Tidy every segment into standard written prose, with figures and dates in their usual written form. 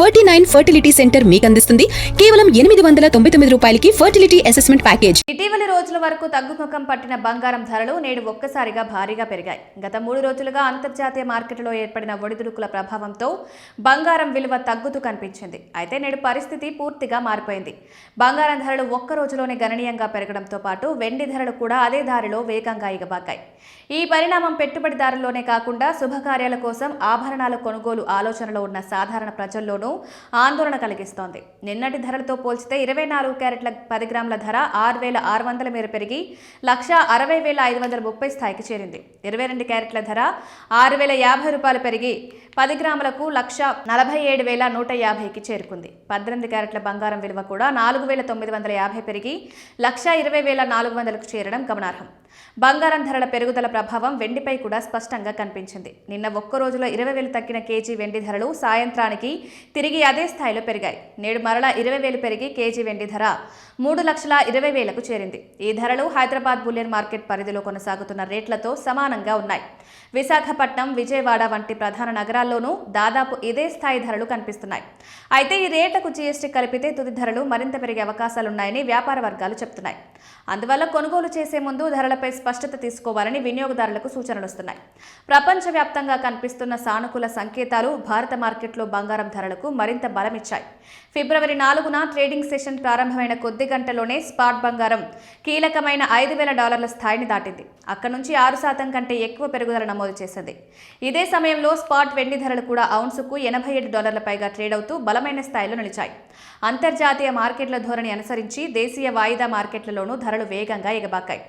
49 fertility centre మీకు అందిస్తుంది కేవలం 899 రూపాయలకి ఫర్టిలిటీ అసెస్మెంట్ ప్యాకేజ్. ఇటీవలి రోజుల వరకు తగ్గుముఖం పట్టిన బంగారం ధరలు నేడు ఒక్కసారిగా భారీగా పెరిగాయి. గత 3 రోజులుగా అంతర్జాతీయ మార్కెట్లో ఏర్పడిన ఒడిదుడుకుల ప్రభావంతో బంగారం విలువ తగ్గుతూ కనిపించింది. అయితే నేడు పరిస్థితి పూర్తిగా మారిపోయింది. బంగారం ధరలు ఒక్క రోజులోనే గణనీయంగా పెరగడంతో పాటు వెండి ధరలు కూడా అదే దారిలో వేగంగా ఎగబాకాయి. ఈ పరిణామం పెట్టుబడిదారుల్లోనే కాకుండా శుభకార్యాల కోసం ఆభరణాల కొనుగోలు ఆలోచనలో ఉన్న సాధారణ ప్రజల్లోనూ ఆందోళన కలిగిస్తోంది. నిన్నటి ధరలతో పోల్చితే 24 క్యారెట్ల 10 గ్రాముల ధర 6,600 మేర పెరిగి 1,60,530 స్థాయికి చేరింది. 22 క్యారెట్ల ధర 6,050 రూపాయలు పెరిగి 10 గ్రాములకు 1,47,150కి చేరుకుంది. 18 క్యారెట్ల బంగారం విలువ కూడా 4,950 పెరిగి 1,20,400కు చేరడం గమనార్హం. బంగారం ధరల పెరుగుదల ప్రభావం వెండిపై కూడా స్పష్టంగా కనిపించింది. నిన్న ఒక్క రోజులో 20,000 తగ్గిన కేజీ వెండి ధరలు సాయంత్రానికి తిరిగి అదే స్థాయిలో పెరిగాయి. నేడు మరలా 20,000 పెరిగి కేజీ వెండి ధర 3,20,000కు చేరింది. ఈ ధరలు హైదరాబాద్ బులియన్ మార్కెట్ పరిధిలో కొనసాగుతున్న రేట్లతో సమానంగా ఉన్నాయి. విశాఖపట్నం, విజయవాడ వంటి ప్రధాన నగరాల్లోనూ దాదాపు ఇదే స్థాయి ధరలు కనిపిస్తున్నాయి. అయితే ఈ రేట్లకు జీఎస్టీ కలిపితే తుది ధరలు మరింత పెరిగే అవకాశాలున్నాయని వ్యాపార వర్గాలు చెబుతున్నాయి. అందువల్ల కొనుగోలు చేసే ముందు ధరలపై స్పష్టత తీసుకోవాలని వినియోగదారులకు సూచనలు వస్తున్నాయి. ప్రపంచవ్యాప్తంగా కనిపిస్తున్న సానుకూల సంకేతాలు భారత మార్కెట్లో బంగారం ధరలకు మరింత బలమిచ్చాయి. ఫిబ్రవరి 4న ట్రేడింగ్ సెషన్ ప్రారంభమైన కొద్ది గంటలోనే స్పాట్ బంగారం కీలకమైన $5,000 స్థాయిని దాటింది. అక్కడి నుంచి 6% కంటే ఎక్కువ పెరుగుదల నమోదు చేసింది. ఇదే సమయంలో స్పాట్ వెండి ధరలు కూడా ఔన్సుకు $87 పైగా ట్రేడ్ అవుతూ బలమైన స్థాయిలో నిలిచాయి. అంతర్జాతీయ మార్కెట్ల ధోరణి అనుసరించి దేశీయ వాయిదా మార్కెట్లలోనూ ధరలు వేగంగా ఎగబాకాయి.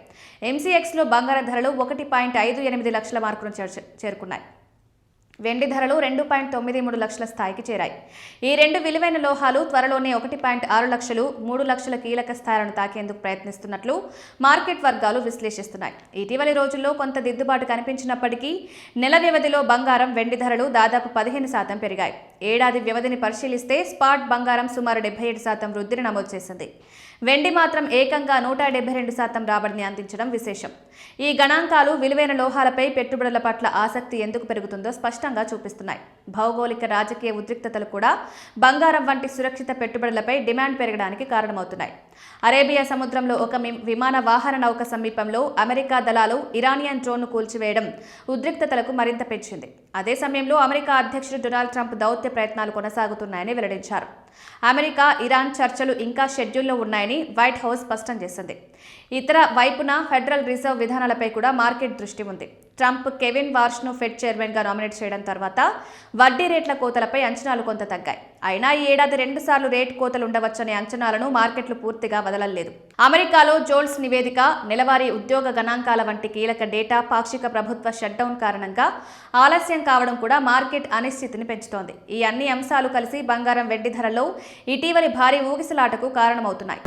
MCXలో బంగారం ధరలు 1.58 లక్షల మార్కును చేరుకున్నాయి. వెండి ధరలు 2.93 లక్షల స్థాయికి చేరాయి. ఈ రెండు విలువైన లోహాలు త్వరలోనే 1.6 లక్షలు, 3 లక్షల కీలక స్థాయిలను తాకేందుకు ప్రయత్నిస్తున్నట్లు మార్కెట్ వర్గాలు విశ్లేషిస్తున్నాయి. ఇటీవలి రోజుల్లో కొంత దిద్దుబాటు కనిపించినప్పటికీ నెల వ్యవధిలో బంగారం, వెండి ధరలు దాదాపు 15% పెరిగాయి. ఏడాది వ్యవధిని పరిశీలిస్తే స్పాట్ బంగారం సుమారు 77% వృద్ధిని నమోదు చేసింది. వెండి మాత్రం ఏకంగా 172% రాబడిని అందించడం విశేషం. ఈ గణాంకాలు విలువైన లోహాలపై పెట్టుబడుల పట్ల ఆసక్తి ఎందుకు పెరుగుతుందో స్పష్టంగా చూపిస్తున్నాయి. భౌగోళిక, రాజకీయ ఉద్రిక్తతలు కూడా బంగారం వంటి సురక్షిత పెట్టుబడులపై డిమాండ్ పెరగడానికి కారణమవుతున్నాయి. అరేబియా సముద్రంలో ఒక విమాన వాహన నౌక సమీపంలో అమెరికా దళాలు ఇరానియన్ డ్రోన్ను కూల్చివేయడం ఉద్రిక్తతలకు మరింత పెంచింది. అదే సమయంలో అమెరికా అధ్యక్షుడు డొనాల్డ్ ట్రంప్ దౌత్య ప్రయత్నాలు కొనసాగుతున్నాయని వెల్లడించారు. అమెరికా, ఇరాన్ చర్చలు ఇంకా షెడ్యూల్లో ఉన్నాయని వైట్ హౌస్ స్పష్టం చేసింది. ఇతర వైపున ఫెడరల్ రిజర్వ్ విధానాలపై కూడా మార్కెట్ దృష్టి ఉంది. ట్రంప్ కెవిన్ వార్ష్ను ఫెడ్ చైర్మన్గా నామినేట్ చేయడం తర్వాత వడ్డీ రేట్ల కోతలపై అంచనాలు కొంత తగ్గాయి. అయినా ఈ ఏడాది 2 సార్లు రేట్ కోతలు ఉండవచ్చనే అంచనాలను మార్కెట్లు పూర్తిగా వదలలేదు. అమెరికాలో జోల్స్ నివేదిక, నెలవారీ ఉద్యోగ గణాంకాల వంటి కీలక డేటా, పాక్షిక ప్రభుత్వ షట్డౌన్ కారణంగా ఆలస్యం కావడం కూడా మార్కెట్ అనిశ్చితిని పెంచుతోంది. ఈ అన్ని అంశాలు కలిసి బంగారం, వెండి ధరల్లో ఇటీవలి భారీ ఊగిసలాటకు కారణమవుతున్నాయి.